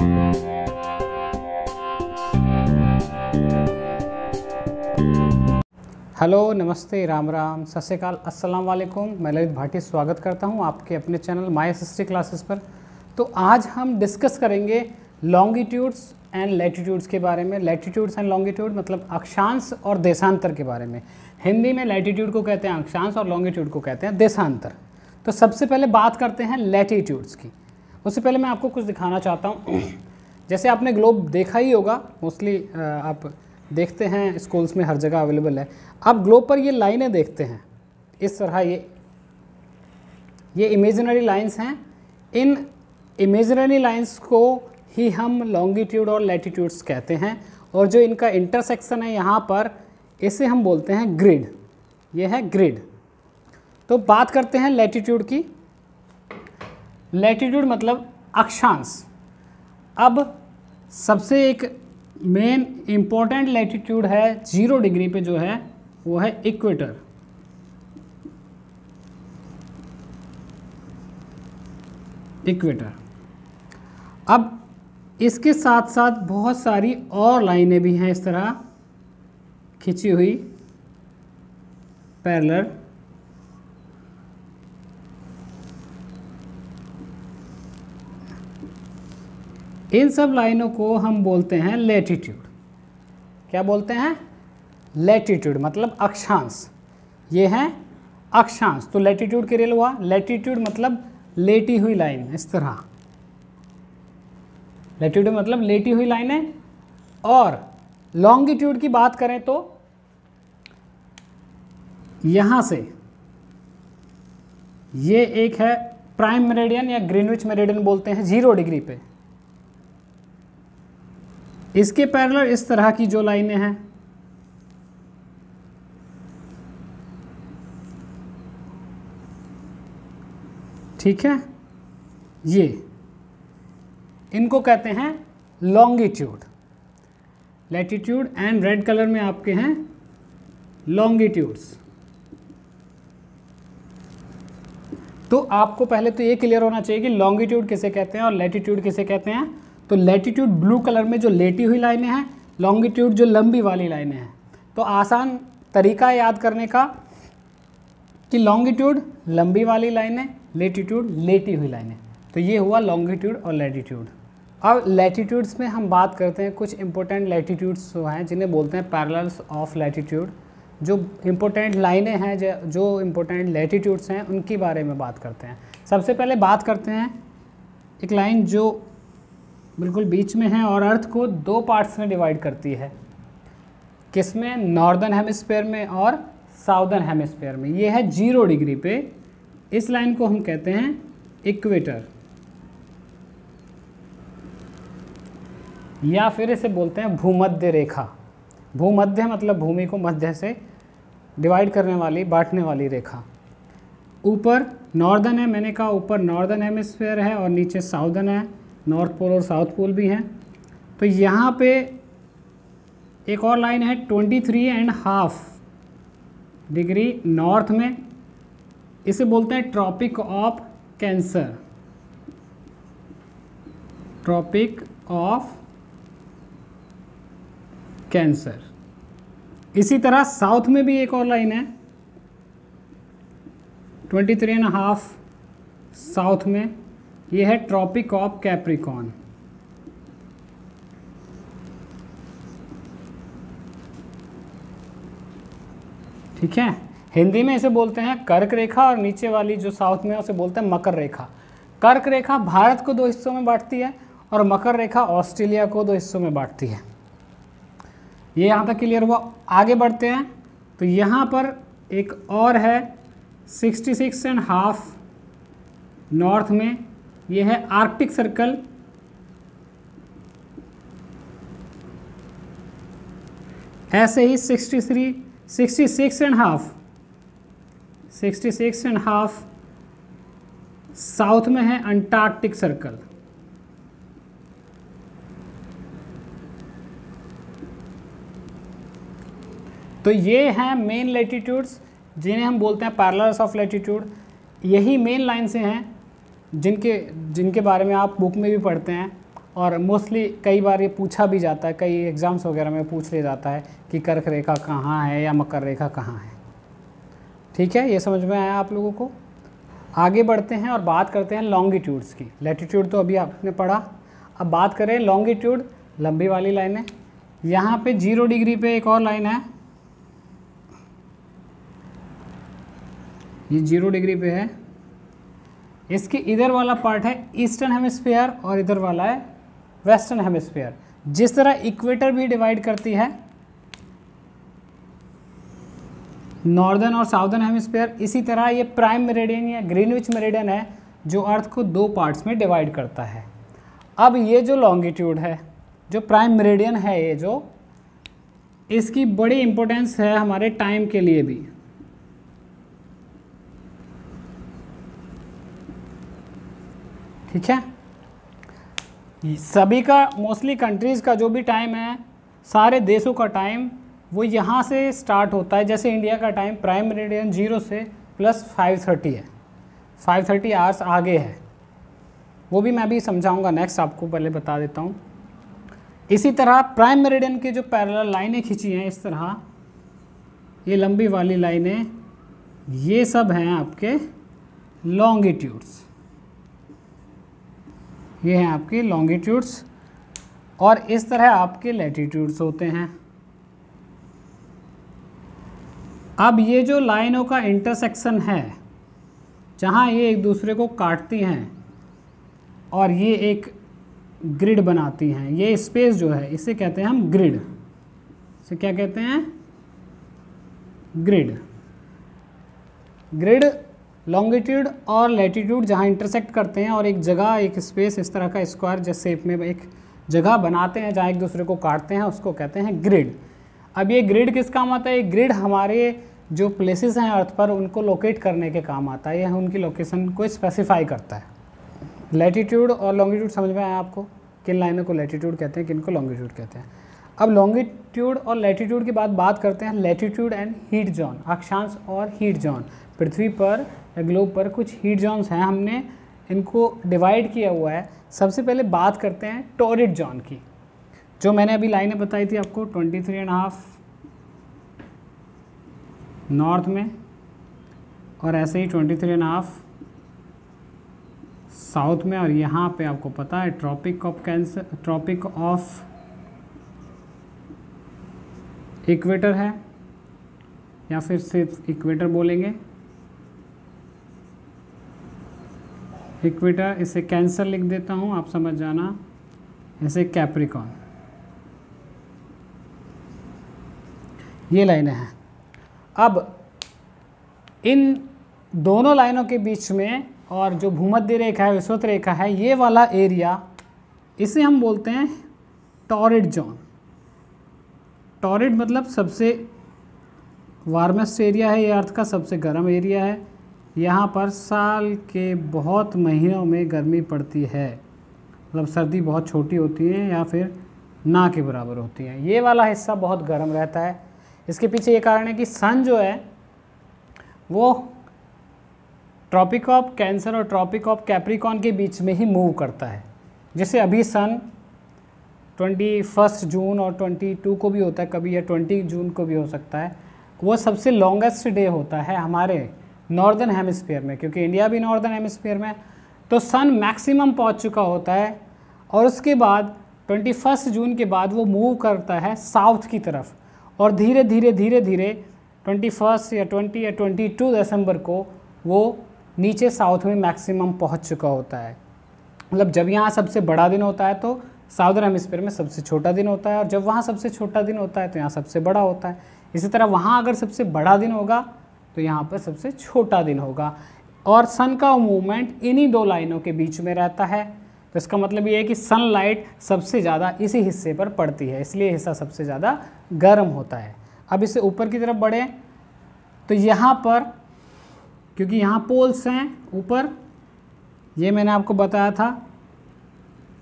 Hello, नमस्ते, राम राम, सत श्री अकाल, अस्सलाम वालेकुम। मैं ललित भाटी स्वागत करता हूं आपके अपने चैनल माय हिस्ट्री क्लासेस पर। तो आज हम डिस्कस करेंगे लॉन्गिट्यूड्स एंड लैटिट्यूड्स के बारे में। लैटिट्यूड्स एंड लॉन्गिट्यूड मतलब अक्षांश और देशांतर के बारे में। हिंदी में लैटिट्यूड को कहते हैं अक्षांश और लॉन्गिट्यूड को कहते हैं देशांतर। तो सबसे पहले बात करते हैं लैटिट्यूड्स की। उससे पहले मैं आपको कुछ दिखाना चाहता हूँ। जैसे आपने ग्लोब देखा ही होगा, मोस्टली आप देखते हैं स्कूल्स में हर जगह अवेलेबल है। आप ग्लोब पर ये लाइनें देखते हैं इस तरह, ये इमेजिनरी लाइंस हैं। इन इमेजिनरी लाइंस को ही हम लॉन्गिट्यूड और लैटिट्यूड्स कहते हैं, और जो इनका इंटरसेक्शन है यहाँ पर, इसे हम बोलते हैं ग्रिड। ये है ग्रिड। तो बात करते हैं लैटिट्यूड की। लैटिट्यूड मतलब अक्षांश। अब सबसे एक मेन इम्पोर्टेंट लैटिट्यूड है 0 डिग्री पे जो है वो है इक्वेटर। इक्वेटर। अब इसके साथ साथ बहुत सारी और लाइनें भी हैं इस तरह खिंची हुई पैरेलल। इन सब लाइनों को हम बोलते हैं लैटिट्यूड। क्या बोलते हैं? लैटिट्यूड मतलब अक्षांश। ये है अक्षांश। तो लैटिट्यूड के लिए हुआ लैटिट्यूड मतलब लेटी हुई लाइन, इस तरह। लैटिट्यूड मतलब लेटी हुई लाइन है। और लॉन्गिट्यूड की बात करें तो यहां से ये एक है प्राइम मेरिडियन या ग्रीनविच मेरिडियन बोलते हैं 0 डिग्री पे। इसके पैरेलल इस तरह की जो लाइनें हैं, ठीक है, ये इनको कहते हैं longitude. Latitude and red colour में आपके हैं लॉन्गिट्यूड्स। तो आपको पहले तो ये क्लियर होना चाहिए कि लॉन्गिट्यूड किसे कहते हैं और लैटिट्यूड किसे कहते हैं। तो लैटिट्यूड ब्लू कलर में जो लेटी हुई लाइनें हैं, लॉन्गिट्यूड जो लंबी वाली लाइनें हैं। तो आसान तरीका याद करने का कि लॉन्गिट्यूड लंबी वाली लाइनें, लैटिट्यूड लेटी हुई लाइनें। तो ये हुआ लॉन्गिट्यूड और लैटिट्यूड। अब लैटिट्यूड्स में हम बात करते हैं कुछ इंपॉर्टेंट लैटिट्यूड्स जो हैं जिन्हें बोलते हैं पैरेलल्स ऑफ लैटिट्यूड। जो इंपॉर्टेंट लाइनें हैं, जो इंपॉर्टेंट लैटिट्यूड्स हैं, उनके बारे में बात करते हैं। सबसे पहले बात करते हैं एक लाइन जो बिल्कुल बीच में है और अर्थ को 2 पार्ट्स में डिवाइड करती है। किसमें? नॉर्दर्न हेमिस्फीयर में और साउदर्न हेमिस्फीयर में। ये है 0 डिग्री पे। इस लाइन को हम कहते हैं इक्वेटर, या फिर इसे बोलते हैं भूमध्य रेखा। भूमध्य मतलब भूमि को मध्य से डिवाइड करने वाली, बांटने वाली रेखा। ऊपर नॉर्दर्न है, मैंने कहा ऊपर नॉर्दर्न हेमिस्फीयर है और नीचे साउदर्न है। नॉर्थ पोल और साउथ पोल भी हैं। तो यहाँ पे एक और लाइन है 23.5 डिग्री नॉर्थ में। इसे बोलते हैं tropic of cancer. Tropic of cancer. इसी तरह साउथ में भी एक और लाइन है 23.5 साउथ में। ये है ट्रॉपिक ऑफ कैप्रिकॉर्न। ठीक है। हिंदी में इसे बोलते हैं कर्क रेखा, और नीचे वाली जो साउथ में है उसे बोलते हैं मकर रेखा। कर्क रेखा भारत को 2 हिस्सों में बांटती है और मकर रेखा ऑस्ट्रेलिया को 2 हिस्सों में बांटती है। ये यहाँ तक क्लियर हुआ। आगे बढ़ते हैं तो यहाँ पर एक और है 66.5 नॉर्थ में। ये है आर्कटिक सर्कल। ऐसे ही 66.5 साउथ में है अंटार्कटिक सर्कल। तो ये हैं मेन लैटिट्यूड्स जिन्हें हम बोलते हैं पैरेलल्स ऑफ लैटिट्यूड। यही मेन लाइन से हैं जिनके बारे में आप बुक में भी पढ़ते हैं। और मोस्टली कई बार ये पूछा भी जाता है, कई एग्ज़ाम्स वगैरह में पूछ लिया जाता है कि कर्क रेखा कहाँ है या मकर रेखा कहाँ है। ठीक है, ये समझ में आया आप लोगों को। आगे बढ़ते हैं और बात करते हैं लॉन्गिट्यूड्स की। लैटिट्यूड तो अभी आपने पढ़ा, अब बात करें लॉन्गिट्यूड, लंबी वाली लाइनें। यहाँ पे 0 डिग्री पे एक और लाइन है, ये 0 डिग्री पे है। इसके इधर वाला पार्ट है ईस्टर्न हेमिस्फीयर और इधर वाला है वेस्टर्न हेमिस्फीयर। जिस तरह इक्वेटर भी डिवाइड करती है नॉर्दर्न और साउदर्न हेमिस्फीयर, इसी तरह ये प्राइम मेरिडियन या ग्रीनविच मेरिडियन है जो अर्थ को 2 पार्ट्स में डिवाइड करता है। अब ये जो लॉन्गिट्यूड है, जो प्राइम मेरिडियन है, ये जो इसकी बड़ी इंपॉर्टेंस है हमारे टाइम के लिए भी। ठीक है, सभी का मोस्टली कंट्रीज़ का जो भी टाइम है, सारे देशों का टाइम वो यहाँ से स्टार्ट होता है। जैसे इंडिया का टाइम प्राइम मेरिडियन 0 से प्लस 5:30 है, 5:30 आवर्स आगे है। वो भी मैं भी समझाऊंगा नेक्स्ट, आपको पहले बता देता हूँ। इसी तरह प्राइम मेरिडियन के जो पैरेलल लाइनें खींची हैं इस तरह, ये लंबी वाली लाइनें, ये सब हैं आपके लॉन्गिट्यूड्स। ये हैं आपके लॉन्गिट्यूड्स और इस तरह आपके लैटिट्यूड्स होते हैं। अब ये जो लाइनों का इंटरसेक्शन है, जहाँ ये एक दूसरे को काटती हैं और ये एक ग्रिड बनाती हैं, ये स्पेस जो है इसे कहते हैं हम ग्रिड। इसे क्या कहते हैं? ग्रिड। ग्रिड लॉन्गिट्यूड और लैटिट्यूड जहाँ इंटरसेक्ट करते हैं और एक जगह, एक स्पेस, इस तरह का स्क्वायर जैसे शेप में एक जगह बनाते हैं जहाँ एक दूसरे को काटते हैं, उसको कहते हैं ग्रिड। अब ये ग्रिड किस काम आता है? ये ग्रिड हमारे जो प्लेसेस हैं अर्थ पर उनको लोकेट करने के काम आता है, यह उनकी लोकेशन को स्पेसिफाई करता है। लैटिट्यूड और लॉन्गिट्यूड समझ में आया आपको? किन लाइनों को लैटिट्यूड कहते हैं, किन को लॉन्गिट्यूड कहते हैं। अब लॉन्गिट्यूड और लैटिट्यूड के बाद बात करते हैं लैटिट्यूड एंड हीट जोन, अक्षांश और हीट जोन। पृथ्वी पर या ग्लोब पर कुछ हीट जोन्स हैं, हमने इनको डिवाइड किया हुआ है। सबसे पहले बात करते हैं टॉरिड जोन की, जो मैंने अभी लाइनें बताई थी आपको, 23.5 नॉर्थ में और ऐसे ही 23.5 साउथ में, और यहाँ पे आपको पता है ट्रॉपिक ऑफ इक्वेटर है, या फिर सिर्फ इक्वेटर बोलेंगे, इक्वेटर। इसे कैंसर लिख देता हूँ, आप समझ जाना, इसे कैप्रिकॉन। ये लाइनें हैं। अब इन दोनों लाइनों के बीच में और जो भूमध्य रेखा है, विषुवत रेखा है, ये वाला एरिया, इसे हम बोलते हैं टॉरिड जोन। टॉरिड मतलब सबसे वार्मेस्ट एरिया है, ये अर्थ का सबसे गर्म एरिया है। यहाँ पर साल के बहुत महीनों में गर्मी पड़ती है, मतलब सर्दी बहुत छोटी होती है या फिर ना के बराबर होती है। ये वाला हिस्सा बहुत गर्म रहता है। इसके पीछे ये कारण है कि सन जो है वो ट्रॉपिक ऑफ कैंसर और ट्रॉपिक ऑफ कैप्रिकॉन के बीच में ही मूव करता है। जैसे अभी सन 21 जून और 22 को भी होता है कभी, या 20 जून को भी हो सकता है। वो सबसे लॉन्गेस्ट डे होता है हमारे नॉर्दर्न हेमिस्फीयर में, क्योंकि इंडिया भी नॉर्दर्न हेमिस्फीयर में। तो सन मैक्सिमम पहुंच चुका होता है और उसके बाद 21 जून के बाद वो मूव करता है साउथ की तरफ, और धीरे धीरे 21 या 20 या 22 दिसंबर को वो नीचे साउथ में मैक्सिमम पहुंच चुका होता है। मतलब जब यहाँ सबसे बड़ा दिन होता है तो साउदर्न हेमिस्फीयर में सबसे छोटा दिन होता है, और जब वहाँ सबसे छोटा दिन होता है तो यहाँ सबसे बड़ा होता है। इसी तरह वहाँ अगर सबसे बड़ा दिन होगा तो यहाँ पर सबसे छोटा दिन होगा, और सन का मूवमेंट इन्हीं दो लाइनों के बीच में रहता है। तो इसका मतलब ये है कि सनलाइट सबसे ज़्यादा इसी हिस्से पर पड़ती है, इसलिए हिस्सा सबसे ज़्यादा गर्म होता है। अब इसे ऊपर की तरफ बढ़े तो यहाँ पर, क्योंकि यहाँ पोल्स हैं ऊपर, ये मैंने आपको बताया था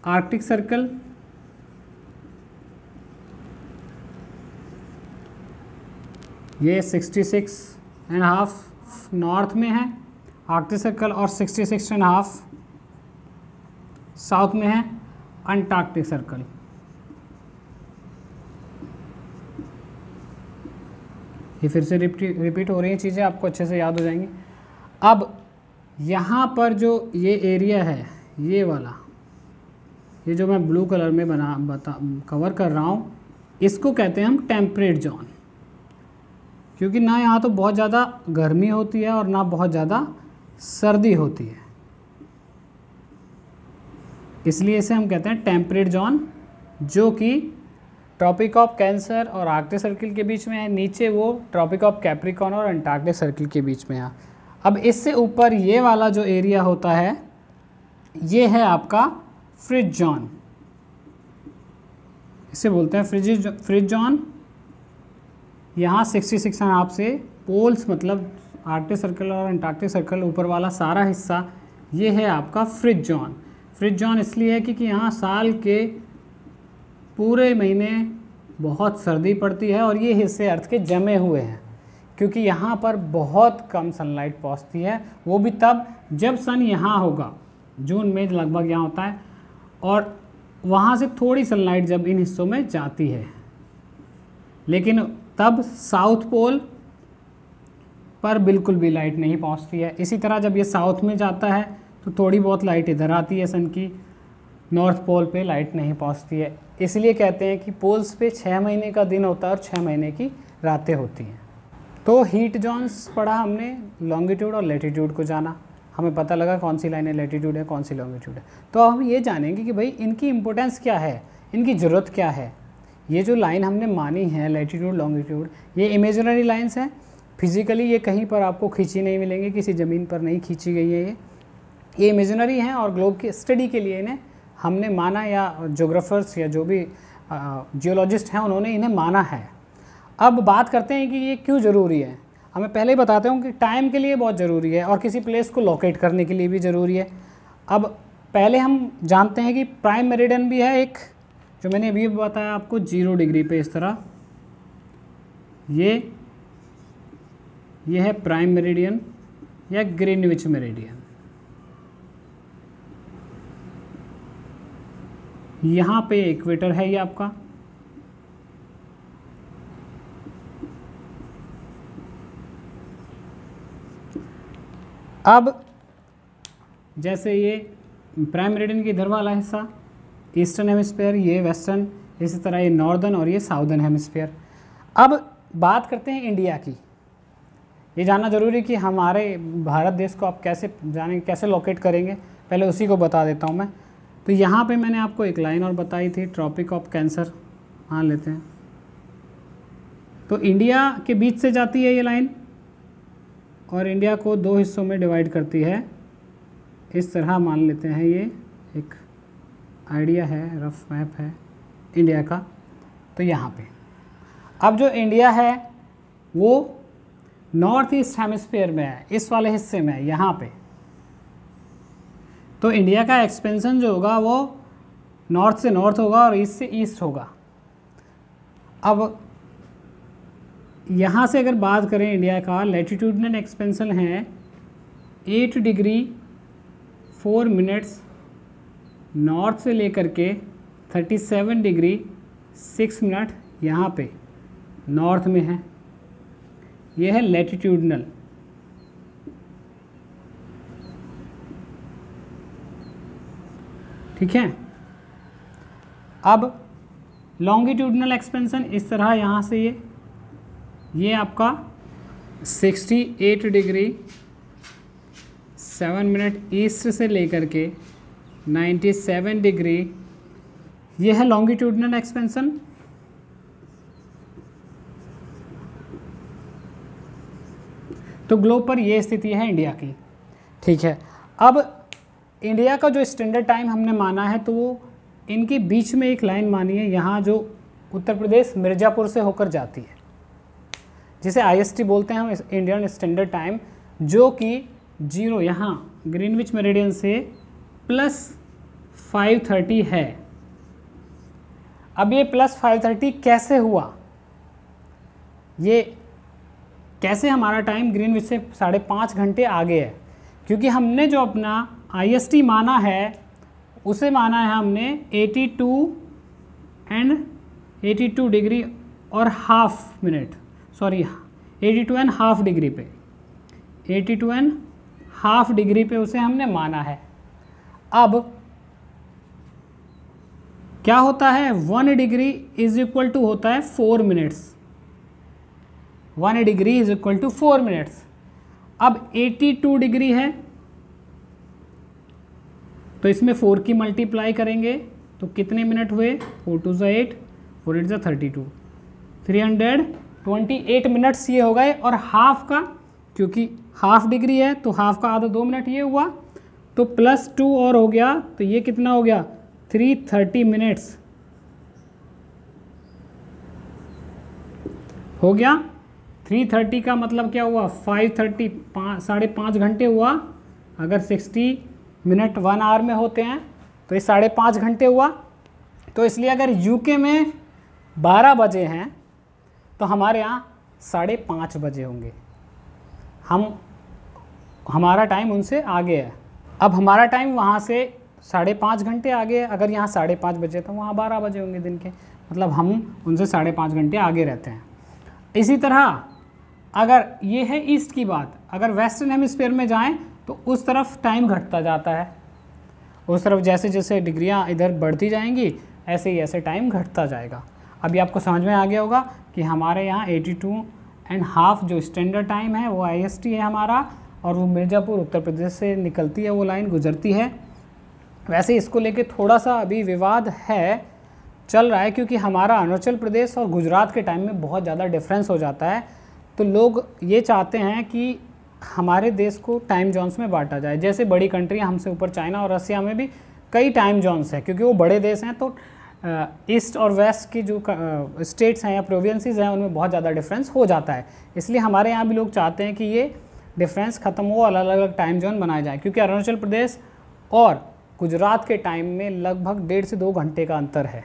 आर्कटिक सर्कल, ये 66.5 नॉर्थ में है आर्कटिक सर्कल और 66.5 साउथ में है। Antarctic circle. ये फिर से रिपीट हो रही हैं चीज़ें, आपको अच्छे से याद हो जाएंगी। अब यहाँ पर जो ये एरिया है, ये वाला, ये जो मैं ब्लू कलर में कवर कर रहा हूँ, इसको कहते हैं हम टेम्परेट जोन, क्योंकि ना यहाँ तो बहुत ज़्यादा गर्मी होती है और ना बहुत ज़्यादा सर्दी होती है, इसलिए इसे हम कहते हैं टेम्परेट जोन, जो कि ट्रॉपिक ऑफ कैंसर और आर्कटिक सर्किल के बीच में है। नीचे वो ट्रॉपिक ऑफ कैप्रिकॉर्न और अंटार्कटिक सर्किल के बीच में है। अब इससे ऊपर ये वाला जो एरिया होता है, ये है आपका फ्रिज जोन, इसे बोलते हैं फ्रिज जोन। यहाँ 66.5 से पोल्स, मतलब आर्कटिक सर्कल और अंटार्कटिक सर्कल, ऊपर वाला सारा हिस्सा, ये है आपका फ्रिज जोन। फ्रिज जोन इसलिए है क्योंकि यहाँ साल के पूरे महीने बहुत सर्दी पड़ती है और ये हिस्से अर्थ के जमे हुए हैं, क्योंकि यहाँ पर बहुत कम सनलाइट पहुँचती है, वो भी तब जब सन यहाँ होगा, जून में लगभग यहाँ होता है, और वहाँ से थोड़ी सनलाइट जब इन हिस्सों में जाती है, लेकिन तब साउथ पोल पर बिल्कुल भी लाइट नहीं पहुँचती है। इसी तरह जब ये साउथ में जाता है तो थोड़ी बहुत लाइट इधर आती है सन की, नॉर्थ पोल पे लाइट नहीं पहुँचती है। इसलिए कहते हैं कि पोल्स पे 6 महीने का दिन होता है और 6 महीने की रातें होती हैं। तो हीट जोन्स पढ़ा हमने, लॉन्गिट्यूड और लैटिट्यूड को जाना, हमें पता लगा कौन सी लाइनें लैटिट्यूड है, कौन सी लॉन्गिट्यूड है। तो हम ये जानेंगे कि भाई इनकी इंपॉर्टेंस क्या है, इनकी ज़रूरत क्या है। ये जो लाइन हमने मानी है लैटिट्यूड लॉन्गिट्यूड, ये इमेजिनरी लाइन्स हैं, फिजिकली ये कहीं पर आपको खींची नहीं मिलेंगी, किसी ज़मीन पर नहीं खींची गई है, ये इमेजिनरी हैं और ग्लोब की स्टडी के लिए इन्हें हमने माना, या जोग्राफर्स या जो भी जियोलॉजिस्ट हैं उन्होंने इन्हें माना है। अब बात करते हैं कि ये क्यों ज़रूरी है। हमें पहले ही बताते हूँ कि टाइम के लिए बहुत ज़रूरी है और किसी प्लेस को लोकेट करने के लिए भी ज़रूरी है। अब पहले हम जानते हैं कि प्राइम मेरिडियन भी है एक, जो मैंने अभी बताया आपको 0 डिग्री पे इस तरह, ये है प्राइम मेरिडियन या ग्रीनविच मेरिडियन। यहाँ पे इक्वेटर है ये आपका, अब जैसे ये प्राइम मेरिडियन की इधर वाला हिस्सा ईस्टर्न हेमिस्फीयर, ये वेस्टर्न, इसी तरह ये नॉर्दर्न और ये साउदर्न हेमिस्फीयर। अब बात करते हैं इंडिया की। ये जानना ज़रूरी है कि हमारे भारत देश को आप कैसे जानेंगे, कैसे लोकेट करेंगे, पहले उसी को बता देता हूँ मैं। तो यहाँ पे मैंने आपको एक लाइन और बताई थी, ट्रॉपिक ऑफ कैंसर, हाँ लेते हैं। तो इंडिया के बीच से जाती है ये लाइन और इंडिया को 2 हिस्सों में डिवाइड करती है, इस तरह मान लेते हैं। ये एक आइडिया है, रफ मैप है इंडिया का। तो यहाँ पे अब जो इंडिया है वो नॉर्थ ईस्ट हेमिस्फीयर में है, इस वाले हिस्से में है यहाँ पे। तो इंडिया का एक्सपेंशन जो होगा वो नॉर्थ से नॉर्थ होगा और ईस्ट से ईस्ट होगा। अब यहाँ से अगर बात करें इंडिया का, लैटिट्यूडनल एक्सपेंशन है 8 डिग्री 4 मिनट्स नॉर्थ से लेकर के 37 डिग्री 6 मिनट यहाँ पे नॉर्थ में है, ये है लैटिट्यूडनल। ठीक है। अब लॉन्गिट्यूडनल एक्सपेंशन इस तरह यहाँ से ये आपका 68 डिग्री 7 मिनट ईस्ट से लेकर के 97 डिग्री, ये है लॉन्गिट्यूडनल एक्सपेंशन। तो ग्लोब पर ये स्थिति है इंडिया की। ठीक है। अब इंडिया का जो स्टैंडर्ड टाइम हमने माना है, तो वो इनके बीच में एक लाइन मानी है, यहाँ जो उत्तर प्रदेश मिर्ज़ापुर से होकर जाती है, जिसे IST बोलते हैं हम, इंडियन स्टैंडर्ड टाइम, जो कि 0 यहाँ ग्रीनविच मेरिडियन से +5:30 है। अब ये +5:30 कैसे हुआ, ये कैसे हमारा टाइम ग्रीनविच से 5.5 घंटे आगे है, क्योंकि हमने जो अपना IST माना है उसे माना है हमने 82 डिग्री और half minute, sorry 82 and half degree पे, 82 एंड हाफ डिग्री पे उसे हमने माना है। अब क्या होता है, 1 डिग्री इज इक्वल टू होता है 4 minutes, 1 degree is equal to 4 minutes. अब 82 डिग्री है तो इसमें 4 की मल्टीप्लाई करेंगे तो कितने मिनट हुए, 4 2 ज़ा 8, 4 8 ज़ा 32, 328 मिनट्स ये हो गए। और हाफ का, क्योंकि हाफ डिग्री है तो हाफ का आधा 2 मिनट ये हुआ, तो +2 और हो गया, तो ये कितना हो गया 330 मिनट्स हो गया। 330 का मतलब क्या हुआ, 5:30, 5.5 घंटे हुआ। अगर 60 मिनट 1 आवर में होते हैं तो ये 5.5 घंटे हुआ। तो इसलिए अगर यूके में 12 बजे हैं तो हमारे यहाँ 5:30 बजे होंगे। हमारा टाइम उनसे आगे है। अब हमारा टाइम वहाँ से 5.5 घंटे आगे है। अगर यहाँ 5:30 बजे तो वहाँ 12 बजे होंगे दिन के, मतलब हम उनसे 5.5 घंटे आगे रहते हैं। इसी तरह अगर ये है ईस्ट की बात, अगर वेस्टर्न हेमिस्फीयर में जाएं तो उस तरफ टाइम घटता जाता है, उस तरफ जैसे जैसे डिग्रियां इधर बढ़ती जाएंगी ऐसे ही ऐसे टाइम घटता जाएगा। अभी आपको समझ में आ गया होगा कि हमारे यहाँ 82 एंड हाफ जो स्टैंडर्ड टाइम है वो IST है हमारा, और वो मिर्ज़ापुर उत्तर प्रदेश से निकलती है, वो लाइन गुजरती है। वैसे इसको लेके थोड़ा सा अभी विवाद है, चल रहा है, क्योंकि हमारा अरुणाचल प्रदेश और गुजरात के टाइम में बहुत ज़्यादा डिफरेंस हो जाता है। तो लोग ये चाहते हैं कि हमारे देश को टाइम जोन्स में बांटा जाए। जैसे बड़ी कंट्री हमसे ऊपर चाइना और रसिया में भी कई टाइम जोन्स हैं, क्योंकि वो बड़े देश हैं। तो ईस्ट और वेस्ट की जो स्टेट्स हैं या प्रोविंसेस हैं उनमें बहुत ज़्यादा डिफरेंस हो जाता है। इसलिए हमारे यहाँ भी लोग चाहते हैं कि ये डिफरेंस ख़त्म हो, अलग अलग टाइम जोन बनाए जाए, क्योंकि अरुणाचल प्रदेश और गुजरात के टाइम में लगभग 1.5 से 2 घंटे का अंतर है।